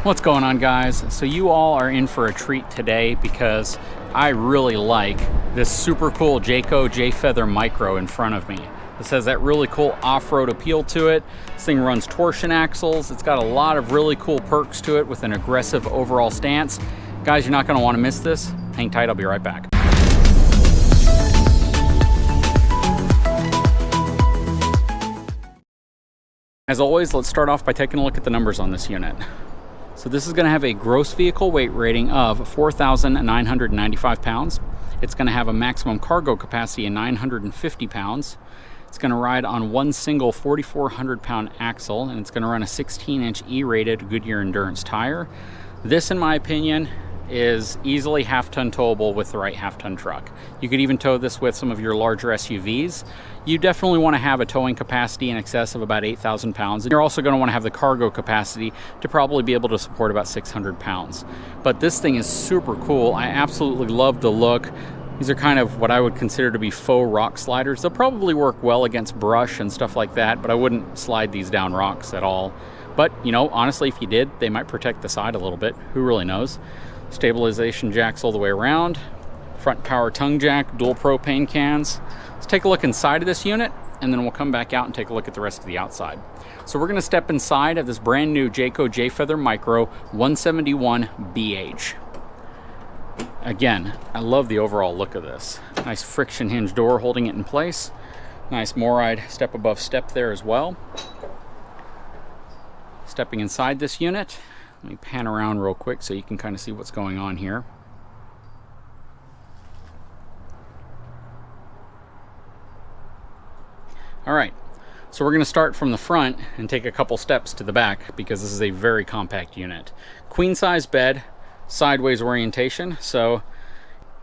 What's going on, guys? So you all are in for a treat today because I really like this super cool Jayco J-Feather Micro in front of me. This has that really cool off-road appeal to it. This thing runs torsion axles. It's got a lot of really cool perks to it with an aggressive overall stance. Guys, you're not going to want to miss this. Hang tight, I'll be right back. As always, let's start off by taking a look at the numbers on this unit. So this is going to have a gross vehicle weight rating of 4,995 pounds. It's going to have a maximum cargo capacity of 950 pounds. It's going to ride on one single 4,400 pound axle, and it's going to run a 16-inch E-rated Goodyear Endurance tire. This, in my opinion, is easily half-ton towable with the right half-ton truck. You could even tow this with some of your larger SUVs. You definitely want to have a towing capacity in excess of about 8,000 pounds. You're also going to want to have the cargo capacity to probably be able to support about 600 pounds. But this thing is super cool. I absolutely love the look. These are kind of what I would consider to be faux rock sliders. They'll probably work well against brush and stuff like that, but I wouldn't slide these down rocks at all. But, you know, honestly, if you did, they might protect the side a little bit. Who really knows? Stabilization jacks all the way around. Front power tongue jack, dual propane cans. Let's take a look inside of this unit, and then we'll come back out and take a look at the rest of the outside. So we're going to step inside of this brand new Jayco J-Feather Micro 171BH. Again, I love the overall look of this. Nice friction hinge door holding it in place. Nice MORryde step above step there as well. Stepping inside this unit, let me pan around real quick so you can kind of see what's going on here. All right, so we're going to start from the front and take a couple steps to the back because this is a very compact unit. Queen size bed, sideways orientation, so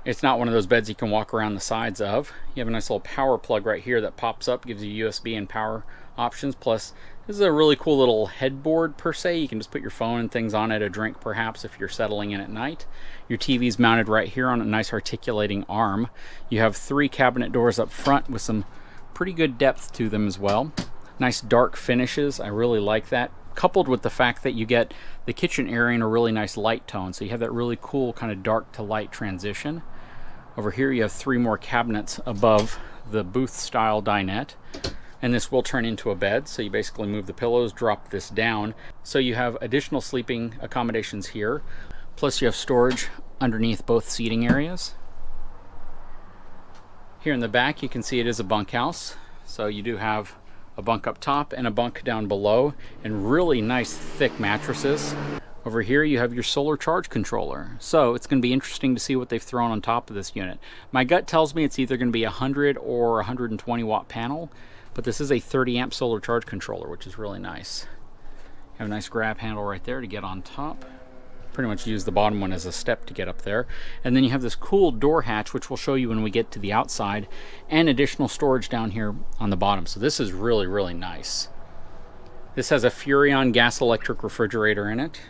it's not one of those beds you can walk around the sides of. You have a nice little power plug right here that pops up, gives you USB and power options. Plus, this is a really cool little headboard per se. You can just put your phone and things on it, a drink perhaps if you're settling in at night. Your TV's mounted right here on a nice articulating arm. You have 3 cabinet doors up front with some pretty good depth to them as well. Nice dark finishes, I really like that. Coupled with the fact that you get the kitchen area in a really nice light tone, so you have that really cool kind of dark to light transition. Over here you have 3 more cabinets above the booth style dinette, and this will turn into a bed, so you basically move the pillows, drop this down, so you have additional sleeping accommodations here, plus you have storage underneath both seating areas. Here in the back you can see it is a bunkhouse, so you do have a bunk up top and a bunk down below, and really nice thick mattresses. Over here you have your solar charge controller, so it's going to be interesting to see what they've thrown on top of this unit. My gut tells me it's either going to be a 100 or 120 watt panel, but this is a 30 amp solar charge controller, which is really nice. You have a nice grab handle right there to get on top. Pretty much use the bottom one as a step to get up there. And then you have this cool door hatch, which we'll show you when we get to the outside, and additional storage down here on the bottom. So this is really, really nice. This has a Furrion gas electric refrigerator in it.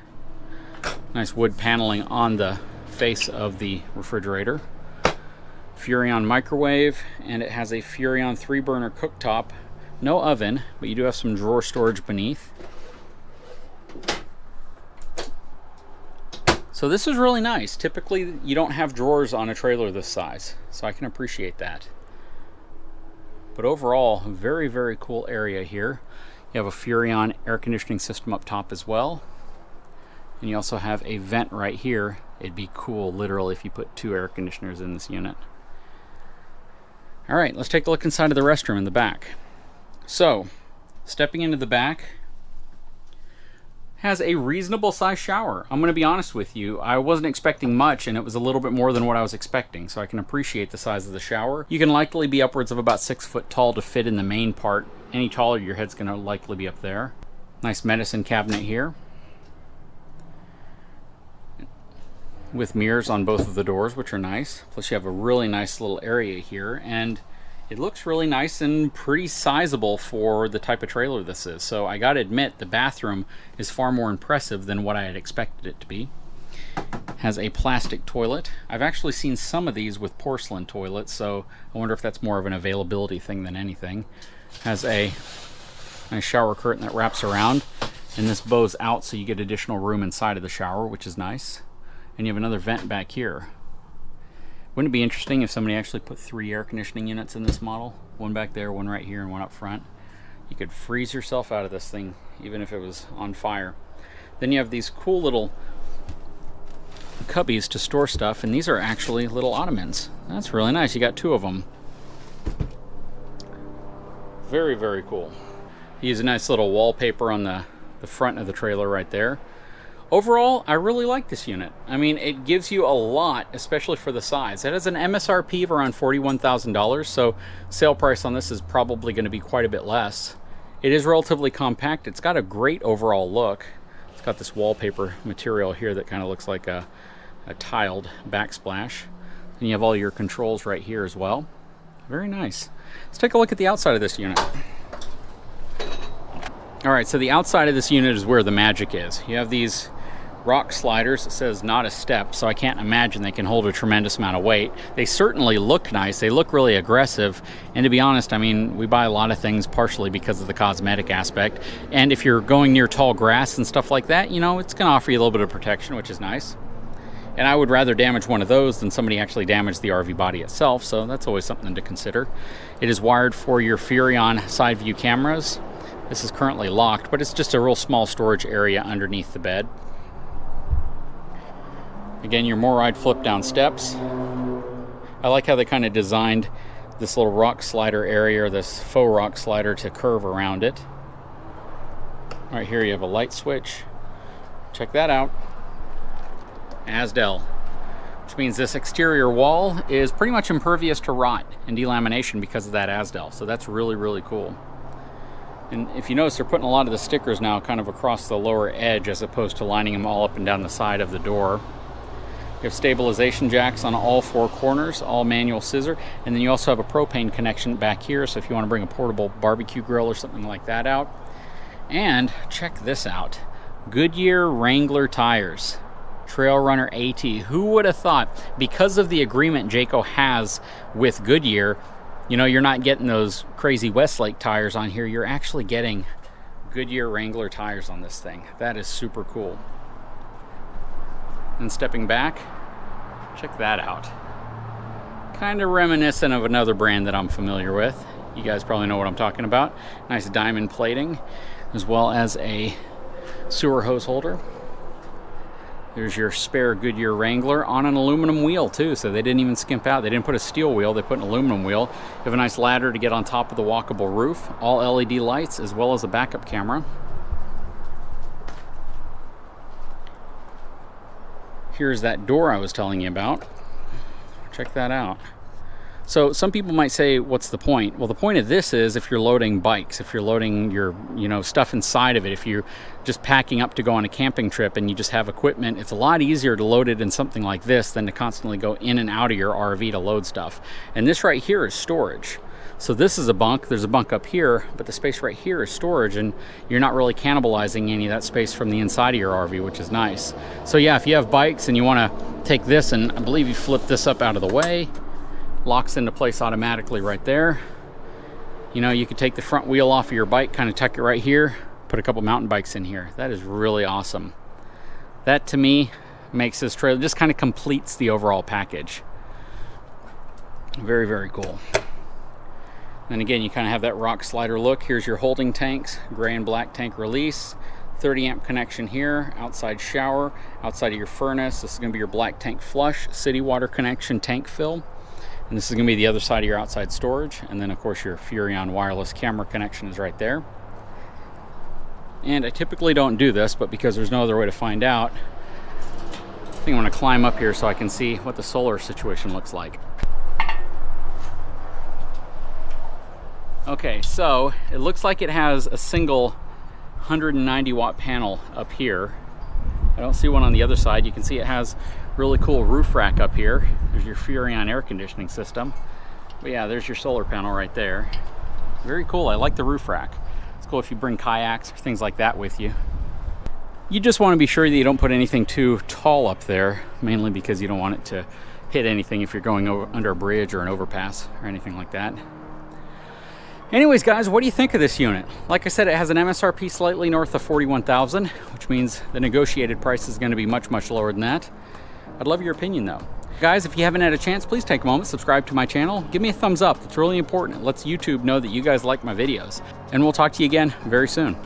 Nice wood paneling on the face of the refrigerator. Furrion microwave, and it has a Furrion 3-burner cooktop. No oven, but you do have some drawer storage beneath. So this is really nice. Typically you don't have drawers on a trailer this size, so I can appreciate that. But overall, very, very cool area here. You have a Furrion air conditioning system up top as well. And you also have a vent right here. It'd be cool literally if you put 2 air conditioners in this unit. All right, let's take a look inside of the restroom in the back. So, stepping into the back, has a reasonable size shower. I'm going to be honest with you, I wasn't expecting much, and it was a little bit more than what I was expecting, so I can appreciate the size of the shower. You can likely be upwards of about 6 foot tall to fit in the main part. Any taller, your head's going to likely be up there. Nice medicine cabinet here, with mirrors on both of the doors, which are nice. Plus you have a really nice little area here, and it looks really nice and pretty sizable for the type of trailer this is. So I gotta admit, the bathroom is far more impressive than what I had expected it to be. Has a plastic toilet. I've actually seen some of these with porcelain toilets, so I wonder if that's more of an availability thing than anything. Has a nice shower curtain that wraps around. And this bows out so you get additional room inside of the shower, which is nice. And you have another vent back here. Wouldn't it be interesting if somebody actually put 3 air conditioning units in this model? One back there, one right here, and one up front. You could freeze yourself out of this thing, even if it was on fire. Then you have these cool little cubbies to store stuff, and these are actually little ottomans. That's really nice. You got 2 of them. Very, very cool. You use a nice little wallpaper on the front of the trailer right there. Overall, I really like this unit. I mean, it gives you a lot, especially for the size. It has an MSRP of around $41,000, so sale price on this is probably going to be quite a bit less. It is relatively compact. It's got a great overall look. It's got this wallpaper material here that kind of looks like a tiled backsplash. And you have all your controls right here as well. Very nice. Let's take a look at the outside of this unit. All right, so the outside of this unit is where the magic is. You have these rock sliders. It says not a step, so I can't imagine they can hold a tremendous amount of weight. They certainly look nice. They look really aggressive. And to be honest, I mean, we buy a lot of things partially because of the cosmetic aspect. And if you're going near tall grass and stuff like that, you know, it's going to offer you a little bit of protection, which is nice. And I would rather damage one of those than somebody actually damage the RV body itself, so that's always something to consider. It is wired for your Furrion side view cameras. This is currently locked, but it's just a real small storage area underneath the bed. Again, your MORryde flip down steps. I like how they kind of designed this little rock slider area, or this faux rock slider, to curve around it. Right here you have a light switch. Check that out. Asdel, which means this exterior wall is pretty much impervious to rot and delamination because of that Asdel. So that's really, really cool. And if you notice, they're putting a lot of the stickers now kind of across the lower edge as opposed to lining them all up and down the side of the door. You have stabilization jacks on all 4 corners, all manual scissor, and then you also have a propane connection back here, so if you want to bring a portable barbecue grill or something like that out. And check this out. Goodyear Wrangler tires. Trail Runner AT. Who would have thought? Because of the agreement Jayco has with Goodyear, you know, you're not getting those crazy Westlake tires on here. You're actually getting Goodyear Wrangler tires on this thing. That is super cool. And stepping back, check that out. Kind of reminiscent of another brand that I'm familiar with. You guys probably know what I'm talking about. Nice diamond plating, as well as a sewer hose holder. There's your spare Goodyear Wrangler on an aluminum wheel too, so they didn't even skimp out. They didn't put a steel wheel, they put an aluminum wheel. You have a nice ladder to get on top of the walkable roof, all LED lights, as well as a backup camera. Here's that door I was telling you about. Check that out. So some people might say, what's the point? Well, the point of this is if you're loading bikes, if you're loading your, stuff inside of it, if you're just packing up to go on a camping trip and you just have equipment, it's a lot easier to load it in something like this than to constantly go in and out of your RV to load stuff. And this right here is storage. So this is a bunk. There's a bunk up here, but the space right here is storage, and you're not really cannibalizing any of that space from the inside of your RV, which is nice. So yeah, if you have bikes and you want to take this, and I believe you flip this up out of the way, locks into place automatically right there. You know, you could take the front wheel off of your bike, kind of tuck it right here, put a couple mountain bikes in here. That is really awesome. That to me makes this trailer, just kind of completes the overall package. Very, very cool. And again, you kind of have that rock slider look. Here's your holding tanks, gray and black tank release, 30 amp connection here, outside shower, outside of your furnace. This is going to be your black tank flush, city water connection tank fill. And this is going to be the other side of your outside storage. And then of course your Furrion wireless camera connection is right there. And I typically don't do this, but because there's no other way to find out, I think I'm going to climb up here so I can see what the solar situation looks like. Okay, so it looks like it has a single 190 watt panel up here. I don't see one on the other side. You can see it has really cool roof rack up here. There's your Furrion air conditioning system. But yeah, there's your solar panel right there. Very cool. I like the roof rack. It's cool if you bring kayaks or things like that with you. You just want to be sure that you don't put anything too tall up there, mainly because you don't want it to hit anything if you're going under a bridge or an overpass or anything like that. Anyways, guys, what do you think of this unit? Like I said, it has an MSRP slightly north of $41,000, which means the negotiated price is going to be much, much lower than that. I'd love your opinion, though. Guys, if you haven't had a chance, please take a moment, subscribe to my channel, give me a thumbs up. It's really important. It lets YouTube know that you guys like my videos. And we'll talk to you again very soon.